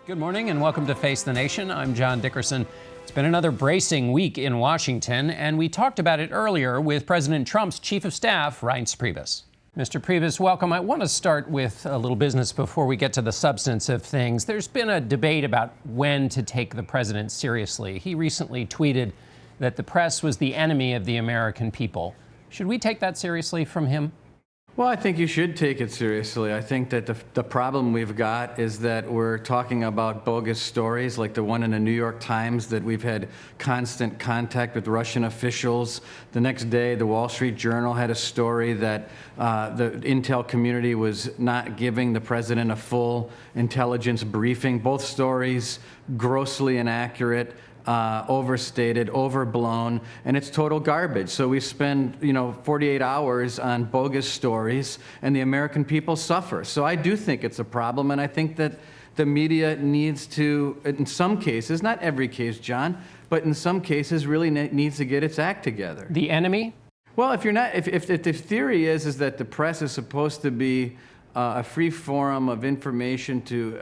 Good morning and welcome to Face the Nation. I'm John Dickerson. It's been another bracing week in Washington, and we talked about it earlier with President Trump's chief of staff, Reince Priebus. Mr. Priebus, welcome. I want to start with a little business before we get to the substance of things. There's been a debate about when to take the president seriously. He recently tweeted that the press was the enemy of the American people. Should we take that seriously from him? Well, I think you should take it seriously. I think that the problem we've got is that we're talking about bogus stories like the one in the New York Times that we've had constant contact with Russian officials. The next day, the Wall Street Journal had a story that the intel community was not giving the president a full intelligence briefing. Both stories grossly inaccurate. Overstated, overblown, and it's total garbage. So we spend, 48 hours on bogus stories, and the American people suffer. So I do think it's a problem, and I think that the media needs to, in some cases, not every case, John, but in some cases really needs to get its act together. The enemy? Well, if the theory is that the press is supposed to be a free forum of information to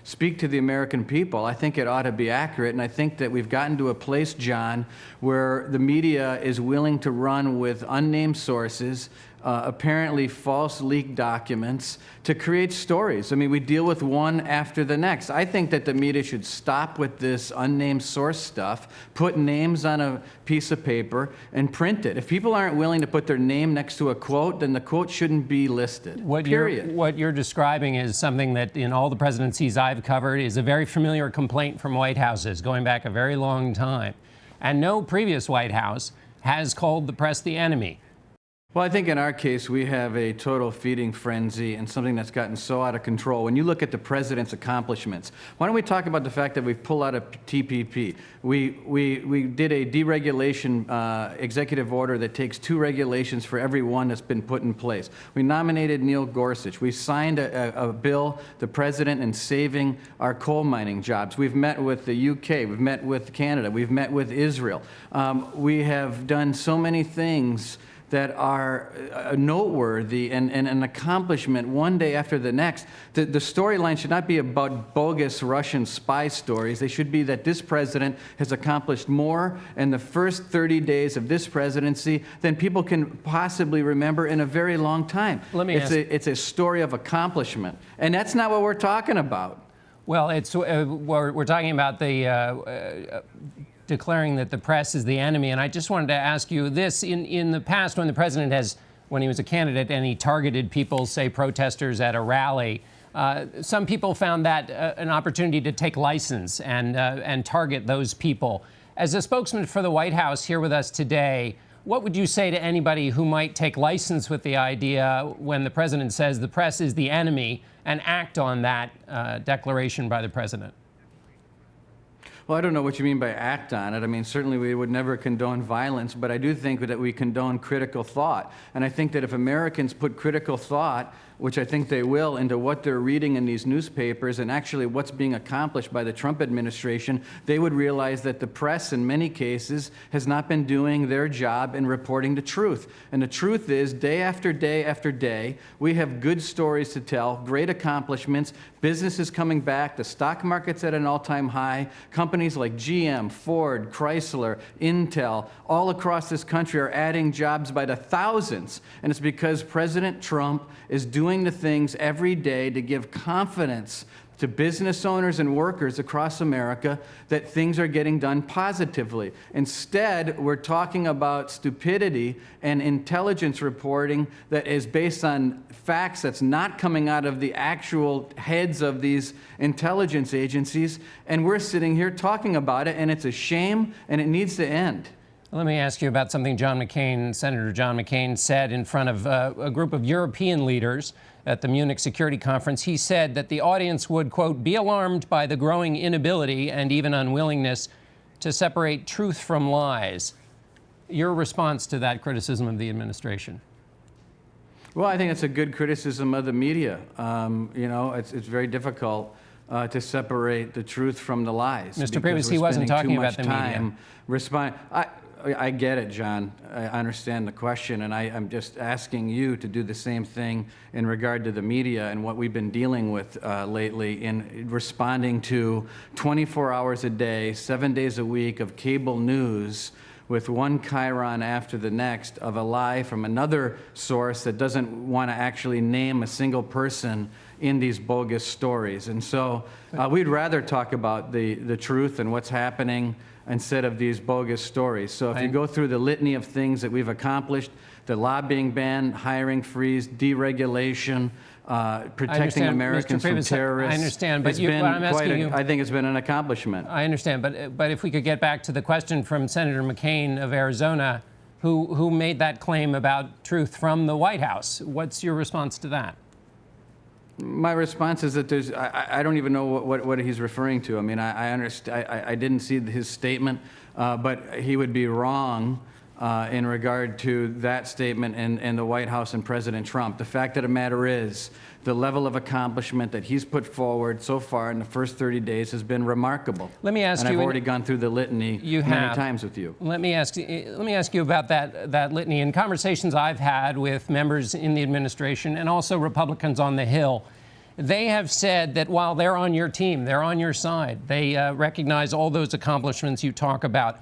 speak to the American people, I think it ought to be accurate. And I think that we've gotten to a place, John, where the media is willing to run with unnamed sources, apparently false leaked documents, to create stories. I mean, we deal with one after the next. I think that the media should stop with this unnamed source stuff, put names on a piece of paper, and print it. If people aren't willing to put their name next to a quote, then the quote shouldn't be listed, period. What you're describing is something that in all the presidencies I've covered is a very familiar complaint from White Houses going back a very long time. And no previous White House has called the press the enemy. Well, I think in our case, we have a total feeding frenzy and something that's gotten so out of control. When you look at the president's accomplishments, why don't we talk about the fact that we've pulled out of TPP? We did a deregulation executive order that takes 2 regulations for every one that's been put in place. We nominated Neil Gorsuch. We signed a bill, the president, in saving our coal mining jobs. We've met with the UK. We've met with Canada. We've met with Israel. We have done so many things that are noteworthy and an accomplishment one day after the next. The storyline should not be about bogus Russian spy stories. They should be that this president has accomplished more in the first 30 days of this presidency than people can possibly remember in a very long time. It's a story of accomplishment, and that's not what we're talking about. Well, we're talking about the declaring that the press is the enemy. And I just wanted to ask you this. In the past, when the president when he was a candidate and he targeted people, say protesters at a rally, some people found that an opportunity to take license and target those people. As a spokesman for the White House here with us today, what would you say to anybody who might take license with the idea when the president says the press is the enemy and act on that declaration by the president? Well, I don't know what you mean by act on it. I mean, certainly we would never condone violence, but I do think that we condone critical thought. And I think that if Americans put critical thought, which I think they will, into what they're reading in these newspapers and actually what's being accomplished by the Trump administration, they would realize that the press, in many cases, has not been doing their job in reporting the truth. And the truth is, day after day after day, we have good stories to tell, great accomplishments, businesses coming back, the stock market's at an all-time high, companies like GM, Ford, Chrysler, Intel, all across this country are adding jobs by the thousands. And it's because President Trump is doing the things every day to give confidence to business owners and workers across America that things are getting done positively. Instead, we're talking about stupidity and intelligence reporting that is based on facts that's not coming out of the actual heads of these intelligence agencies, and we're sitting here talking about it, and it's a shame, and it needs to end. Let me ask you about something Senator John McCain said in front of a group of European leaders at the Munich Security Conference. He said that the audience would, quote, be alarmed by the growing inability and even unwillingness to separate truth from lies. Your response to that criticism of the administration? Well, I think it's a good criticism of the media. It's very difficult to separate the truth from the lies. Mr. Priebus, he wasn't talking about the media. I get it, John. I understand the question, and I'm just asking you to do the same thing in regard to the media and what we've been dealing with lately in responding to 24 hours a day, 7 days a week of cable news with one chyron after the next of a lie from another source that doesn't want to actually name a single person in these bogus stories. And so we'd rather talk about the truth and what's happening instead of these bogus stories. So if you go through the litany of things that we've accomplished, the lobbying ban, hiring freeze, deregulation, protecting Americans from terrorists. I understand, but what I'm asking you, I think it's been an accomplishment. I understand, but if we could get back to the question from Senator McCain of Arizona, who made that claim about truth from the White House. What's your response to that? My response is that I don't even know what he's referring to. I mean, I understand. I didn't see his statement, but he would be wrong in regard to that statement and the White House and President Trump. The fact of the matter is, the level of accomplishment that he's put forward so far in the first 30 days has been remarkable. Let me ask you. And I've already gone through the litany many times with you. Let me ask you about that litany. In conversations I've had with members in the administration and also Republicans on the Hill, they have said that while they're on your team, they're on your side, they recognize all those accomplishments you talk about,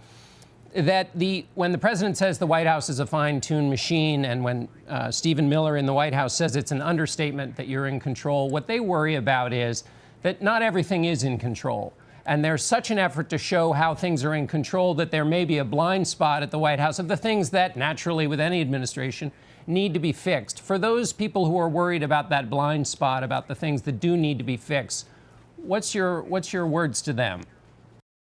that when the president says the White House is a fine-tuned machine, and when Stephen Miller in the White House says it's an understatement that you're in control, what they worry about is that not everything is in control. And there's such an effort to show how things are in control that there may be a blind spot at the White House of the things that, naturally, with any administration, need to be fixed. For those people who are worried about that blind spot, about the things that do need to be fixed, what's your words to them?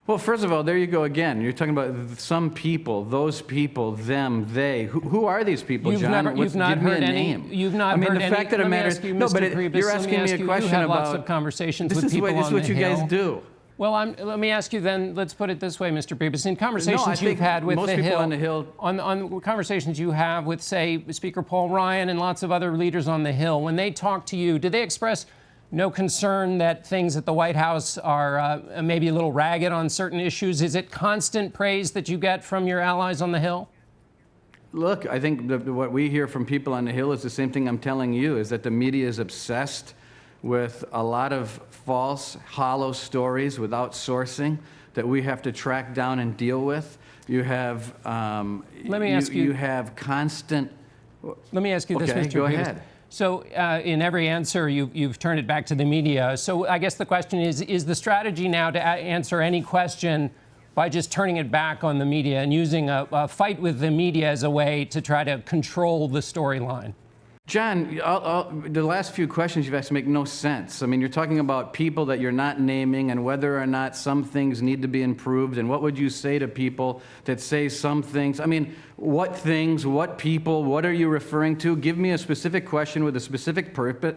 Well, first of all, there you go again. You're talking about some people, those people, them, they. Who are these people, John? You've not heard any. You've not heard any. I mean, the fact of the matter is, no, but you're asking me a question about. You have lots of conversations with people on the Hill. This is what you guys do. Well, let me ask you then. Let's put it this way, Mr. Priebus. In conversations you've had with most people on the Hill, on conversations you have with, say, Speaker Paul Ryan and lots of other leaders on the Hill, when they talk to you, do they express no concern that things at the White House are maybe a little ragged on certain issues? Is it constant praise that you get from your allies on the Hill? Look, I think what we hear from people on the Hill is the same thing I'm telling you, is that the media is obsessed with a lot of false, hollow stories without sourcing that we have to track down and deal with. You have, you have constant. Let me ask you this, Mr. Go Priebus. ahead. So in every answer, you've turned it back to the media. So I guess the question is the strategy now to answer any question by just turning it back on the media and using a fight with the media as a way to try to control the storyline? John, the last few questions you've asked make no sense. I mean, you're talking about people that you're not naming and whether or not some things need to be improved. And what would you say to people that say some things? I mean, what things, what people, what are you referring to? Give me a specific question with a specific purpose,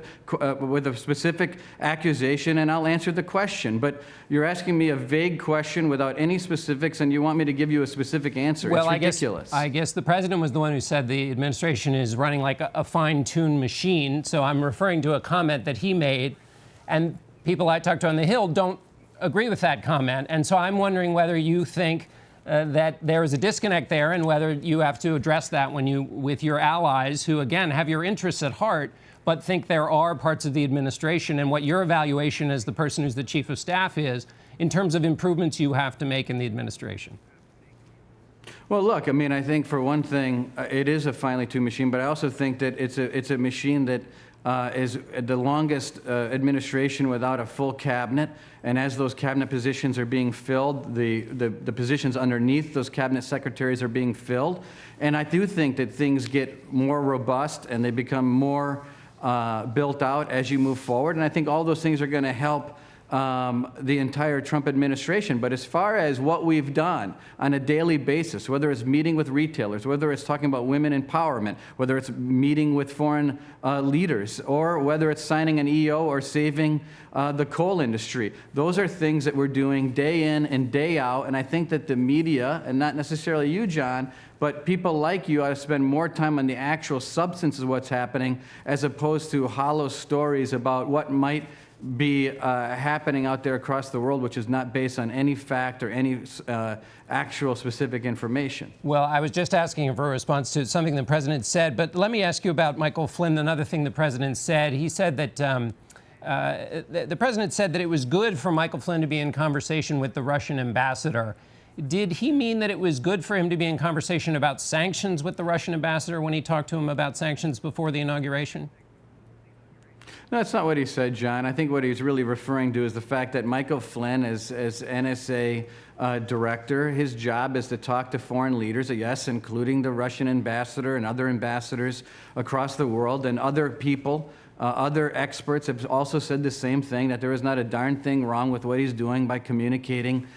with a specific accusation, and I'll answer the question. But you're asking me a vague question without any specifics, and you want me to give you a specific answer. Well, it's ridiculous. I guess the president was the one who said the administration is running like a fine-tuned machine. So I'm referring to a comment that he made, and people I talked to on the Hill don't agree with that comment. And so I'm wondering whether you think that there is a disconnect there, and whether you have to address that with your allies who, again, have your interests at heart, but think there are parts of the administration, and what your evaluation as the person who's the chief of staff is in terms of improvements you have to make in the administration. Well, look, I mean, I think for one thing, it is a finely tuned machine, but I also think that it's a machine that is the longest administration without a full cabinet. And as those cabinet positions are being filled, the positions underneath those cabinet secretaries are being filled. And I do think that things get more robust and they become more built out as you move forward. And I think all those things are going to help the entire Trump administration. But as far as what we've done on a daily basis, whether it's meeting with retailers, whether it's talking about women empowerment, whether it's meeting with foreign leaders, or whether it's signing an EO or saving the coal industry, those are things that we're doing day in and day out. And I think that the media, and not necessarily you, John, but people like you ought to spend more time on the actual substance of what's happening as opposed to hollow stories about what might be happening out there across the world, which is not based on any fact or any actual specific information. Well, I was just asking for a response to something the president said, but let me ask you about Michael Flynn, another thing the president said. He said that the president said that it was good for Michael Flynn to be in conversation with the Russian ambassador. Did he mean that it was good for him to be in conversation about sanctions with the Russian ambassador when he talked to him about sanctions before the inauguration? No, that's not what he said, John. I think what he's really referring to is the fact that Michael Flynn, as NSA director, his job is to talk to foreign leaders, yes, including the Russian ambassador and other ambassadors across the world, and other people. Other experts have also said the same thing, that there is not a darn thing wrong with what he's doing by communicating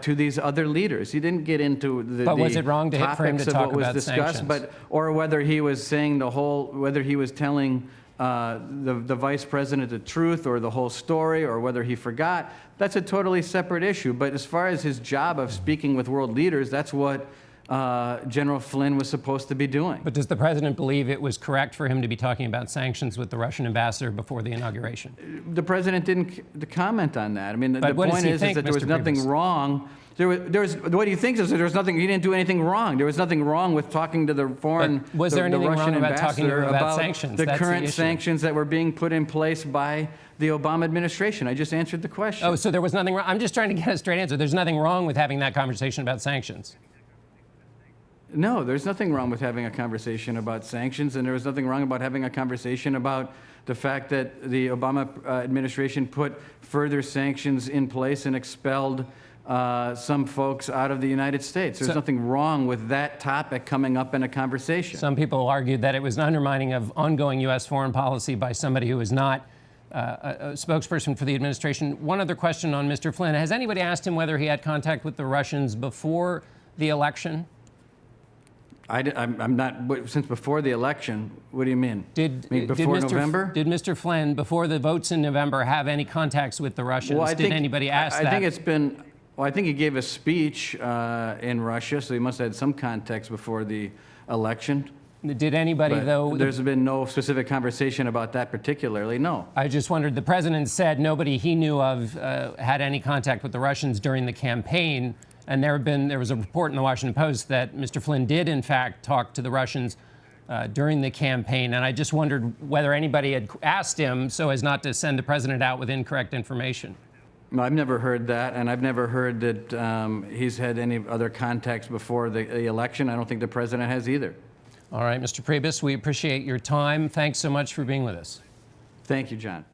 to these other leaders. He didn't get into the But was it wrong to for him to talk about discussed, sanctions? or whether he was saying whether he was telling the vice president the truth or the whole story, or whether he forgot, that's a totally separate issue. But as far as his job of speaking with world leaders, that's what General Flynn was supposed to be doing. But does the president believe it was correct for him to be talking about sanctions with the Russian ambassador before the inauguration? The president didn't comment on that. I mean, the point is that there was nothing wrong. What he thinks is that there's nothing. He didn't do anything wrong. There was nothing wrong with talking to the foreign, was there anything Russian wrong about talking to ambassador him about sanctions? the That's current the issue. sanctions that were being put in place by the Obama administration. I just answered the question. Oh, so there was nothing wrong. I'm just trying to get a straight answer. There's nothing wrong with having that conversation about sanctions. No, there's nothing wrong with having a conversation about sanctions, and there was nothing wrong about having a conversation about the fact that the Obama administration put further sanctions in place and expelled some folks out of the United States. There's nothing wrong with that topic coming up in a conversation. Some people argued that it was an undermining of ongoing U.S. foreign policy by somebody who is not a spokesperson for the administration. One other question on Mr. Flynn. Has anybody asked him whether he had contact with the Russians before the election? I'm not, since before the election, what do you mean? Before November? Did Mr. Flynn, before the votes in November, have any contacts with the Russians? Well, Did anybody ask that? I think it's been, well, I think he gave a speech in Russia, so he must have had some contacts before the election. Did anybody, But though? there's been no specific conversation about that particularly, no. I just wondered, the president said nobody he knew of had any contact with the Russians during the campaign. And there was a report in the Washington Post that Mr. Flynn did, in fact, talk to the Russians during the campaign. And I just wondered whether anybody had asked him so as not to send the president out with incorrect information. No, I've never heard that, and I've never heard that he's had any other contacts before the election. I don't think the president has either. All right, Mr. Priebus, we appreciate your time. Thanks so much for being with us. Thank you, John.